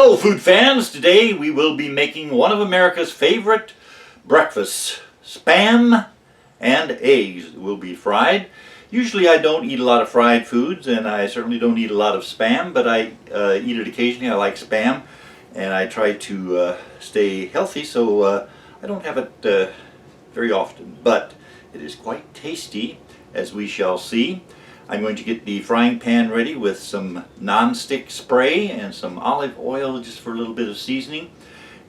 Hello food fans, today we will be making one of America's favorite breakfasts. Spam and eggs will be fried. Usually I don't eat a lot of fried foods, and I certainly don't eat a lot of Spam, but I eat it occasionally. I like Spam, and I try to stay healthy, so I don't have it very often, but it is quite tasty, as we shall see. I'm going to get the frying pan ready with some non-stick spray and some olive oil just for a little bit of seasoning.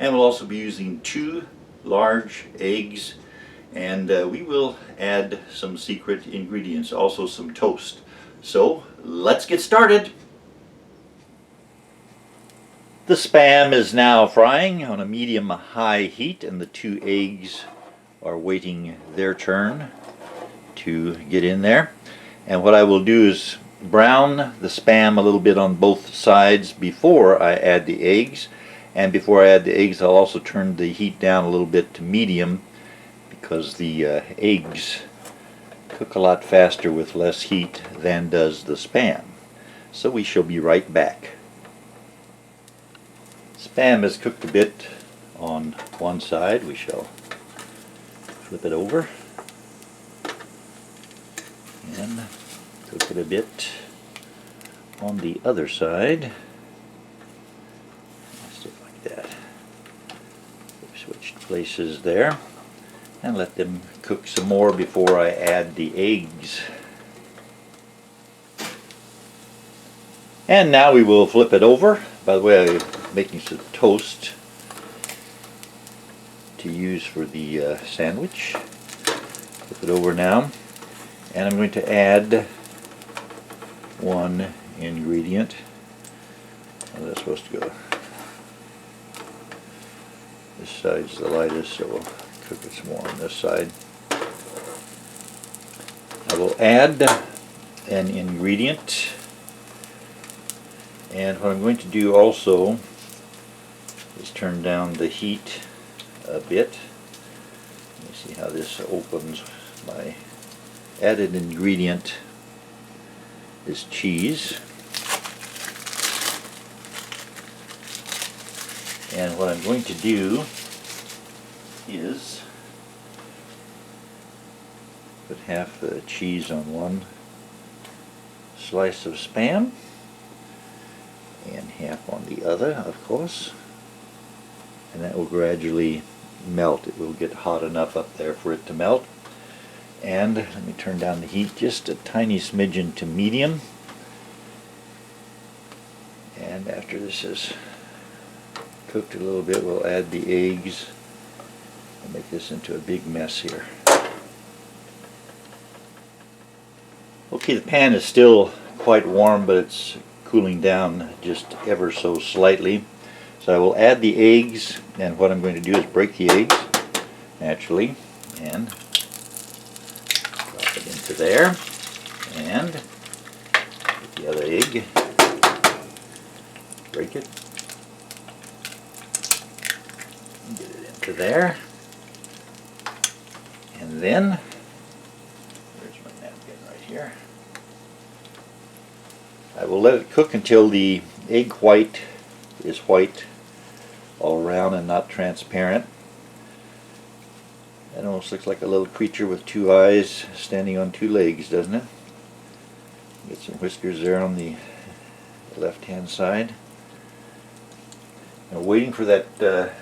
And we'll also be using 2 large eggs, and we will add some secret ingredients, also some toast. So let's get started. The Spam is now frying on a medium-high heat, and the 2 eggs are waiting their turn to get in there. And what I will do is brown the Spam a little bit on both sides before I add the eggs. And before I add the eggs, I'll also turn the heat down a little bit to medium, because the eggs cook a lot faster with less heat than does the Spam. So we shall be right back. Spam is cooked a bit on one side. We shall flip it over and cook it a bit on the other side. Just do it like that. We've switched places there, and let them cook some more before I add the eggs. And now we will flip it over. By the way, I'm making some toast to use for the sandwich. Flip it over now, and I'm going to add one ingredient. Well, that's supposed to go. This side's the lightest, so we'll cook it some more on this side. I will add an ingredient, and what I'm going to do also is turn down the heat a bit. Let me see how this opens. My added ingredient is cheese. And what I'm going to do is put half the cheese on one slice of Spam and half on the other, of course, and that will gradually melt. It will get hot enough up there for it to melt. And let me turn down the heat just a tiny smidgen to medium. And after this is cooked a little bit, we'll add the eggs and make this into a big mess here. Okay, the pan is still quite warm, but it's cooling down just ever so slightly. So I will add the eggs, and what I'm going to do is break the eggs naturally and drop it into there, and get the other egg, break it, get it into there, and then where's my napkin? Right here. I will let it cook until the egg white is white all around and not transparent. It almost looks like a little creature with 2 eyes standing on 2 legs, doesn't it? Get some whiskers there on the left hand side. Now, waiting for that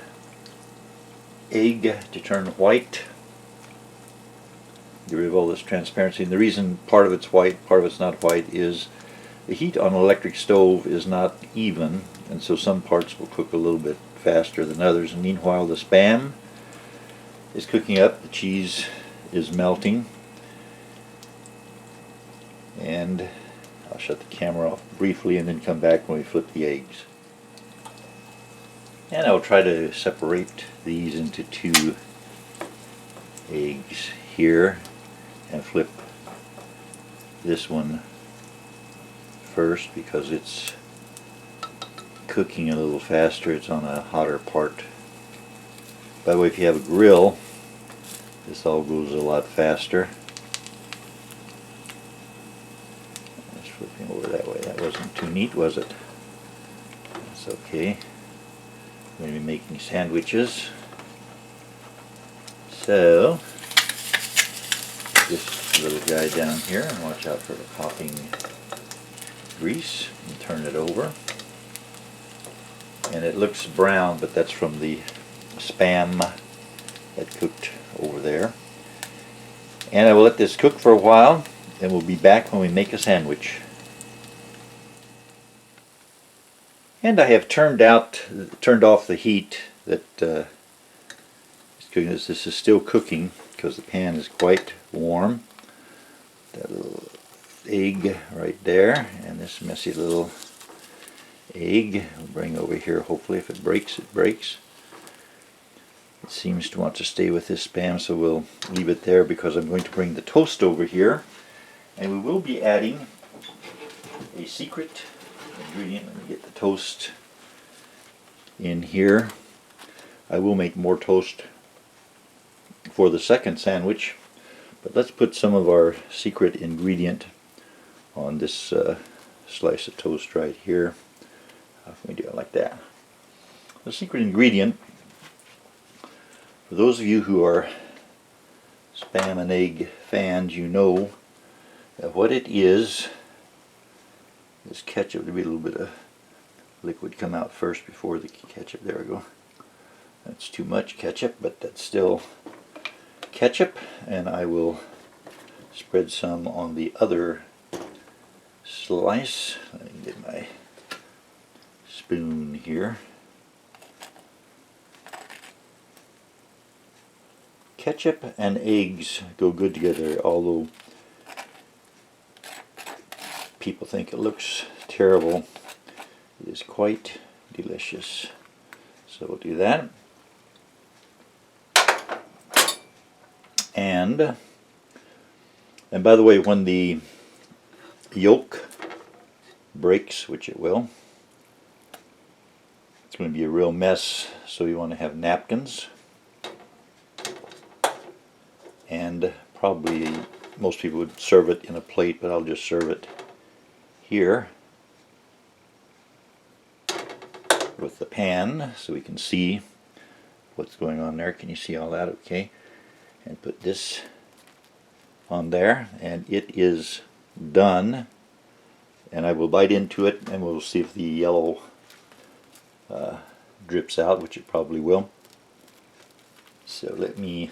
egg to turn white, get rid of all this transparency. And the reason part of it's white, part of it's not white, is the heat on an electric stove is not even, and so some parts will cook a little bit faster than others. And meanwhile, the Spam is cooking up, the cheese is melting, and I'll shut the camera off briefly and then come back when we flip the eggs. And I'll try to separate these into 2 eggs here and flip this one first because it's cooking a little faster. It's on a hotter part. By the way, if you have a grill, this all goes a lot faster. Just flipping over that way. That wasn't too neat, was it? That's okay. I'm going to be making sandwiches. So, this little guy down here, and watch out for the popping grease, and turn it over. And it looks brown, but that's from the Spam that cooked over there. And I will let this cook for a while, and we'll be back when we make a sandwich. And I have turned off the heat that is cooking. This is still cooking because the pan is quite warm. That little egg right there, and this messy little egg we'll bring over here. Hopefully, if it breaks, it breaks. It seems to want to stay with this Spam, so we'll leave it there because I'm going to bring the toast over here, and we will be adding a secret ingredient. Let me get the toast in here. I will make more toast for the second sandwich, but let's put some of our secret ingredient on this slice of toast right here. How can we do it like that? The secret ingredient, for those of you who are Spam and egg fans, you know that what it is ketchup. There'll be a little bit of liquid come out first before the ketchup. There we go. That's too much ketchup, but that's still ketchup, and I will spread some on the other slice. Let me get my spoon here. Ketchup and eggs go good together, although people think it looks terrible. It is quite delicious. So we'll do that. And by the way, when the yolk breaks, which it will, it's going to be a real mess, so you want to have napkins. And probably most people would serve it in a plate, but I'll just serve it here with the pan so we can see what's going on there. Can you see all that? Okay. And put this on there, and it is done. And I will bite into it, and we'll see if the yellow drips out, which it probably will. So let me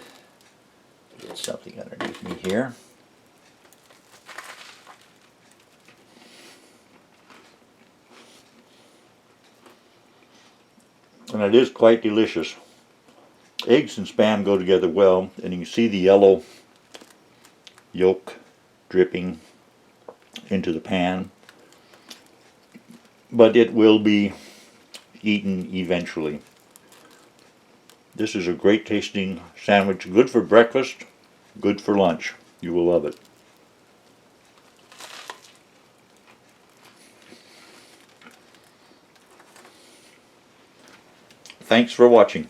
get something underneath me here. And it is quite delicious. Eggs and Spam go together well, and you can see the yellow yolk dripping into the pan. But it will be eaten eventually. This is a great tasting sandwich, good for breakfast, good for lunch. You will love it. Thanks for watching.